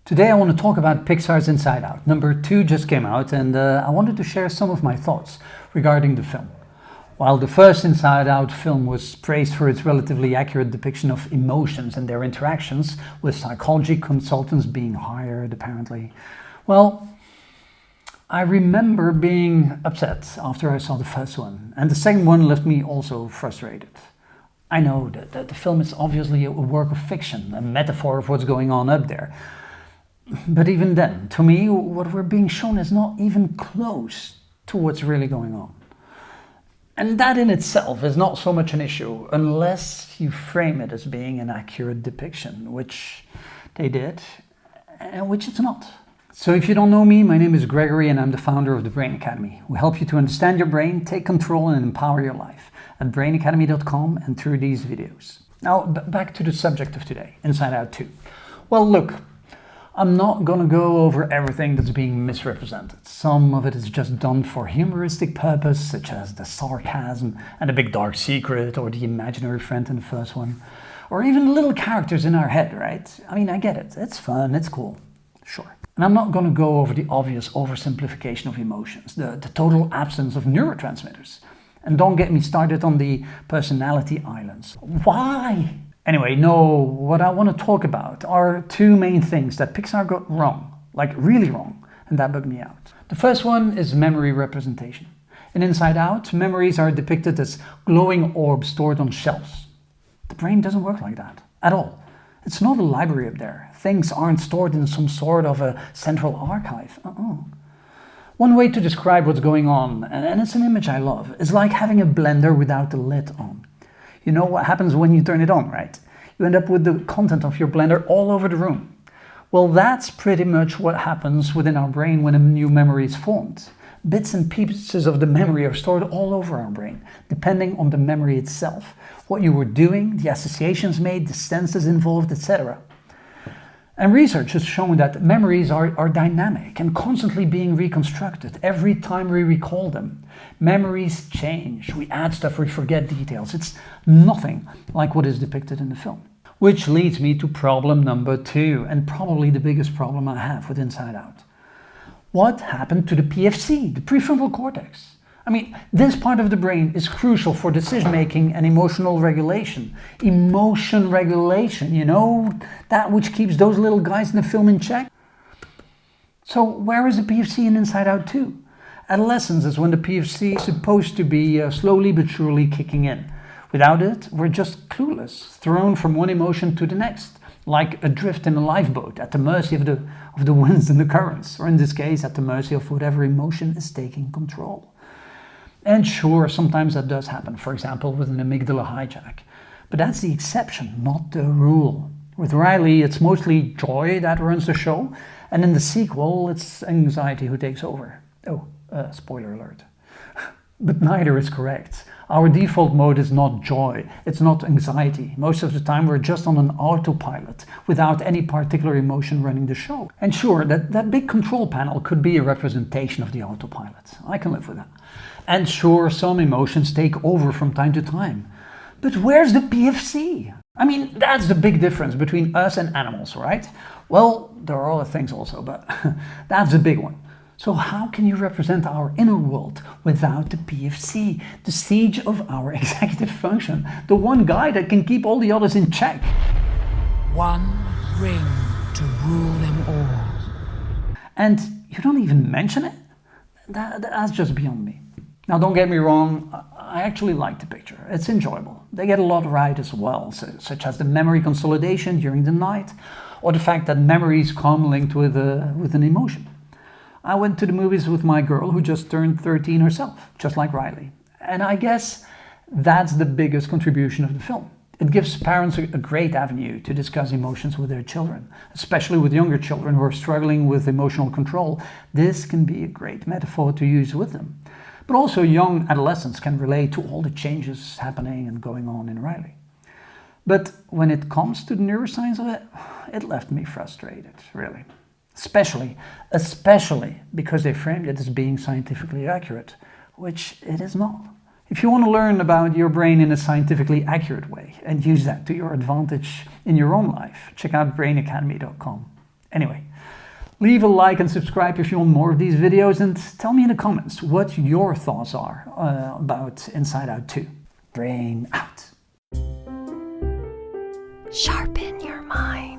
Today I want to talk about Pixar's Inside Out. Number 2 just came out and I wanted to share some of my thoughts regarding the film. While the first Inside Out film was praised for its relatively accurate depiction of emotions and their interactions, with psychology consultants being hired apparently, well, I remember being upset after I saw the first one, and the second one left me also frustrated. I know that the film is obviously a work of fiction, a metaphor of what's going on up there. But even then, to me, what we're being shown is not even close to what's really going on. And that in itself is not so much an issue, unless you frame it as being an accurate depiction, which they did, and which it's not. So if you don't know me, my name is Gregory and I'm the founder of the Brain Academy. We help you to understand your brain, take control and empower your life at brainacademy.com and through these videos. Now, back to the subject of today, Inside Out 2. Well, look, I'm not going to go over everything that's being misrepresented. Some of it is just done for humoristic purpose, such as the sarcasm and the big dark secret or the imaginary friend in the first one. Or even little characters in our head, right? I mean, I get it. It's fun, it's cool. Sure. And I'm not going to go over the obvious oversimplification of emotions, the total absence of neurotransmitters. And don't get me started on the personality islands. Why? Anyway, no, what I want to talk about are two main things that Pixar got wrong, like really wrong, and that bugged me out. The first one is memory representation. In Inside Out, memories are depicted as glowing orbs stored on shelves. The brain doesn't work like that, at all. It's not a library up there. Things aren't stored in some sort of a central archive. One way to describe what's going on, and it's an image I love, is like having a blender without the lid on. You know what happens when you turn it on, right? You end up with the content of your blender all over the room. Well, that's pretty much what happens within our brain when a new memory is formed. Bits and pieces of the memory are stored all over our brain, depending on the memory itself, what you were doing, the associations made, the senses involved, etc. And research has shown that memories are dynamic and constantly being reconstructed every time we recall them. Memories change, we add stuff, we forget details. It's nothing like what is depicted in the film. Which leads me to problem number 2, and probably the biggest problem I have with Inside Out. What happened to the PFC, the prefrontal cortex? I mean, this part of the brain is crucial for decision-making and emotional regulation. Emotion regulation, you know, that which keeps those little guys in the film in check. So where is the PFC in Inside Out 2? Adolescence is when the PFC is supposed to be slowly but surely kicking in. Without it, we're just clueless, thrown from one emotion to the next, like adrift in a lifeboat, at the mercy of the winds and the currents, or in this case, at the mercy of whatever emotion is taking control. And sure, sometimes that does happen, for example, with an amygdala hijack. But that's the exception, not the rule. With Riley, it's mostly joy that runs the show, and in the sequel, it's anxiety who takes over. Oh, spoiler alert. But neither is correct. Our default mode is not joy, it's not anxiety. Most of the time we're just on an autopilot, without any particular emotion running the show. And sure, that big control panel could be a representation of the autopilot. I can live with that. And sure, some emotions take over from time to time. But where's the PFC? I mean, that's the big difference between us and animals, right? Well, there are other things also, but that's a big one. So how can you represent our inner world without the PFC, the siege of our executive function, the one guy that can keep all the others in check? One ring to rule them all. And you don't even mention it? That's just beyond me. Now, don't get me wrong, I actually like the picture. It's enjoyable. They get a lot right as well, such as the memory consolidation during the night, or the fact that memories come linked with an emotion. I went to the movies with my girl who just turned 13 herself, just like Riley. And I guess that's the biggest contribution of the film. It gives parents a great avenue to discuss emotions with their children, especially with younger children who are struggling with emotional control. This can be a great metaphor to use with them. But also young adolescents can relate to all the changes happening and going on in Riley. But when it comes to the neuroscience of it, it left me frustrated, really. Especially because they framed it as being scientifically accurate, which it is not. If you want to learn about your brain in a scientifically accurate way and use that to your advantage in your own life, check out brainacademy.com. Anyway, Leave a like and subscribe if you want more of these videos, and tell me in the comments what your thoughts are about Inside Out 2. Brain out. Sharpen your mind.